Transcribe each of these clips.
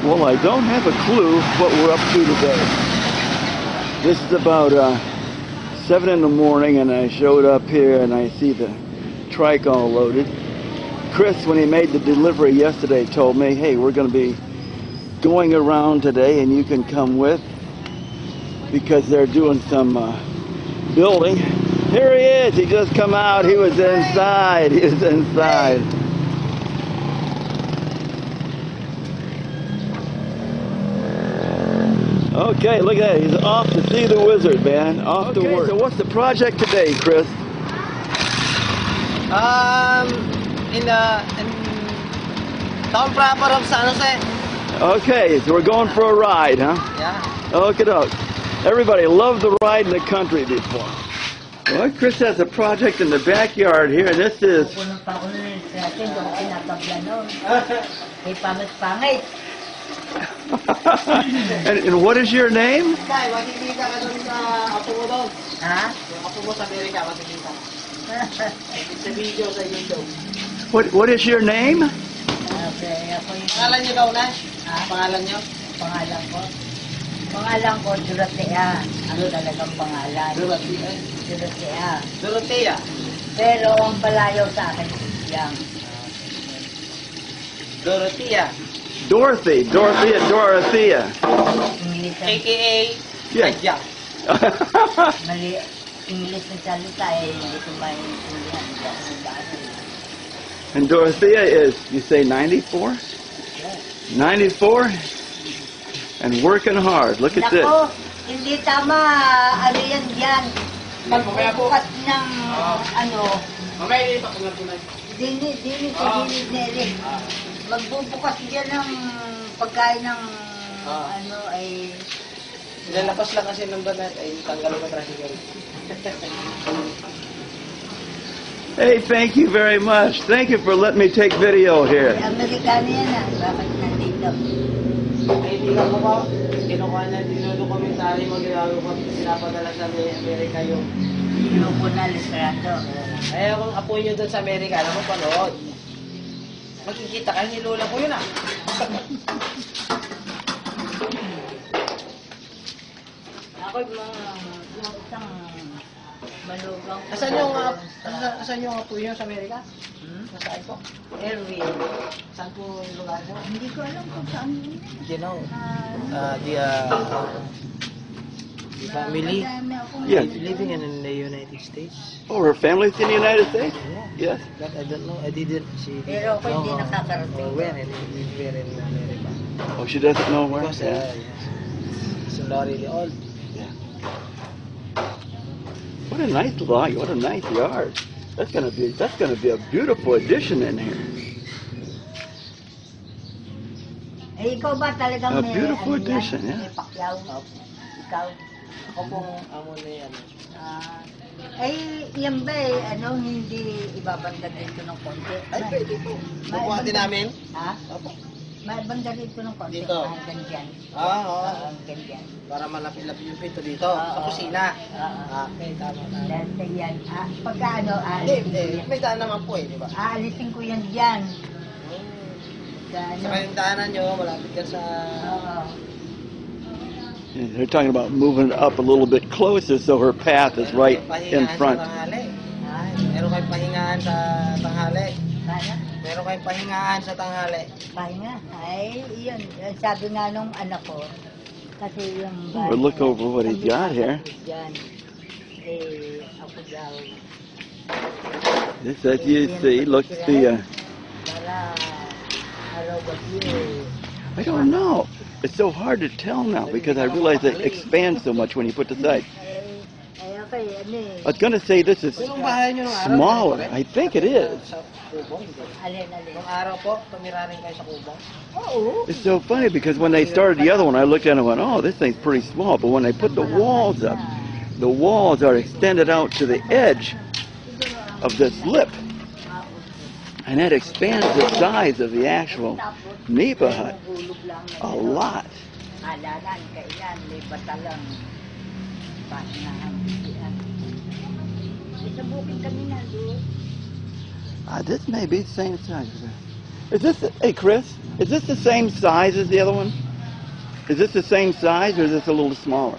Well, I don't have a clue what we're up to today. This is about 7 in the morning, and I showed up here and I see the trike all loaded. Chris, when he made the delivery yesterday, told me, hey, we're going to be going around today and you can come with, because they're doing some building. Here he is. He just come out. He was inside. He was inside. Okay, look at that. He's off to see the wizard, man. Off to work. So what's the project today, Chris? In town proper of San Jose. Okay, so we're going for a ride, huh? Yeah. Okie doke. Everybody loved the ride in the country before. Well, Chris has a project in the backyard here, and this is... and what is your name? What is your name? Pangalan niyo daw na? Pangalan niyo? Pangalan ko? Pangalan ko, Dorotea. Ano talagang pangalan? Dorotea. Dorotea. Dorotea. Pero ang palayaw sa akin, yang Dorotea. Dorothy. Dorothea. English ang... AKA Yeah. Adja. Mali, English na salita eh, hindi ko maintindihan. Hindi ako nag-aaral. And Dorothea is, you say 94? 94? And working hard. Look at this. Nako, hindi tama. Ano yan dyan? Magbukas ng, ano, Mamaya din pa kung dini, Neri. Magbubukas dyan ng pagkain ng, ano, ay... Nilalapas lang kasi ng banat ay tanggal ko tricycle. Hey, thank you very much. Thank you for letting me take video here. Amerikano yan ah. Bakit nandito? Ay, hindi ka po ba? Kinukuha na, dinudokumentary mo, ginagawa ko, pinapadala sa Amerika yung... Inupo na listrato. Ay, kung apo nyo doon sa Amerika, alam mo, panood. Makikita kayo, nilula ko yun ah. Ako'y mga isang malugang... Asan yung apo nyo sa Amerika? Nasaan po? Erwin. Saan po yung lugar nyo? Hindi ko alam kung saan yun. You know, the family Yes. living in the United States. Oh, her family's in the United States? Yeah. Yes. But I don't know, I didn't see. Pero ako hindi nakakarating. Where in America. Oh, she doesn't know where? Because, Yeah. it's not really old. What a nice lot. What a nice yard. That's gonna be a beautiful addition in here. Eh, ikaw ba talagang A beautiful addition, yeah. may pakyaw? Ikaw? Ako pong amo na yan. Yan ba ano, hindi ibabanda dito ng konti? Ay, pwede po. Bukuha din namin. Ha? Opo. Maibanda dito ng konti. Dito. Hanggang dyan. Oo. Hanggang dyan. Para malapit-lapit yung pinto dito, sa kusina. Okay, tama na. Dahil yan. Pagka ano, Hindi, may daan naman po di ba? aalisin ko yan dyan. Sa ano? Saka yung daanan nyo, malapit ka sa... Oo. Yeah, they're talking about moving it up a little bit closer so her path is right in front. Meron kayong pahingaan sa tanghali. Sana? Meron kayong pahingaan sa tanghali. Pahinga. Ay, yun. Sabi nga nung anak ko, kasi yung... Well, look over what he's got here. Yan. Eh, ako daw. This, as you see, looks the... Para araw gabi. I don't know. It's so hard to tell now because I realize it expands so much when you put the side. Ay, okay, ano eh. I was going to say this is Yung bahay nyo nung araw, smaller. I think it is. Sa kubong. Alin. Nung araw po, tumira rin kayo sa kubong. Oo. It's so funny because when they started the other one, I looked at it and went, oh, this thing's pretty small. But when they put the walls up, the walls are extended out to the edge of this lip. And that expands the size of the actual nipa hut a lot. Alalan, kailan, may batalang. Pahingahan. Sa bukid kami na doon. This may be the same size. Is this, hey Chris, is this the same size as the other one? Is this the same size or is this a little smaller?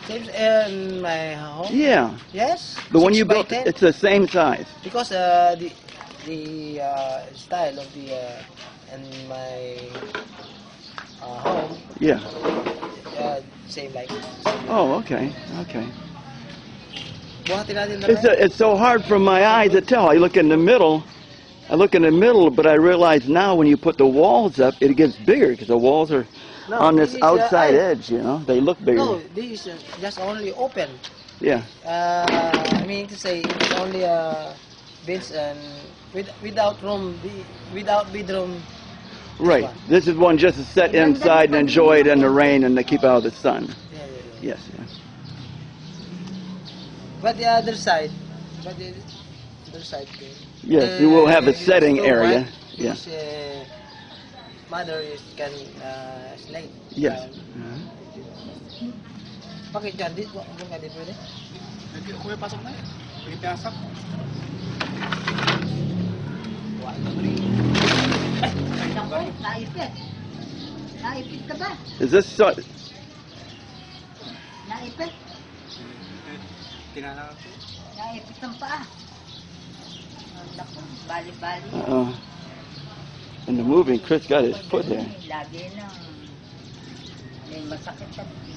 Same in my home? Yeah. Yes. The one 6 you by built, 10. it's the same size. Because the style of the in my home, Yeah. same like. Oh, okay. Okay. Buhatin natin na It's so hard for my eye to tell. I look in the middle, but I realize now when you put the walls up, it gets bigger because the walls are No, on this this is, outside edge, you know. They look bigger. No, this is just only open. Yeah. I mean to say it's only beds and without room, without bedroom. Right. This is one just to sit inside and enjoy it in the rain and to keep out of the sun. Yeah. Yes. Yeah. But the other side, Yes, you will have a setting so area. right, Yeah. this, mother is can slate. Yes. Bakit dyan? Di ka di pwede? Kuya, pasok na. Pwede pasok. Naku, naipit. Naipit ka ba? Is this so? Naipit. Tinanang Naipit ang paa. Naku, bali-bali. In the movie, Chris got his foot there. Lagi na. May masakit sa matindi.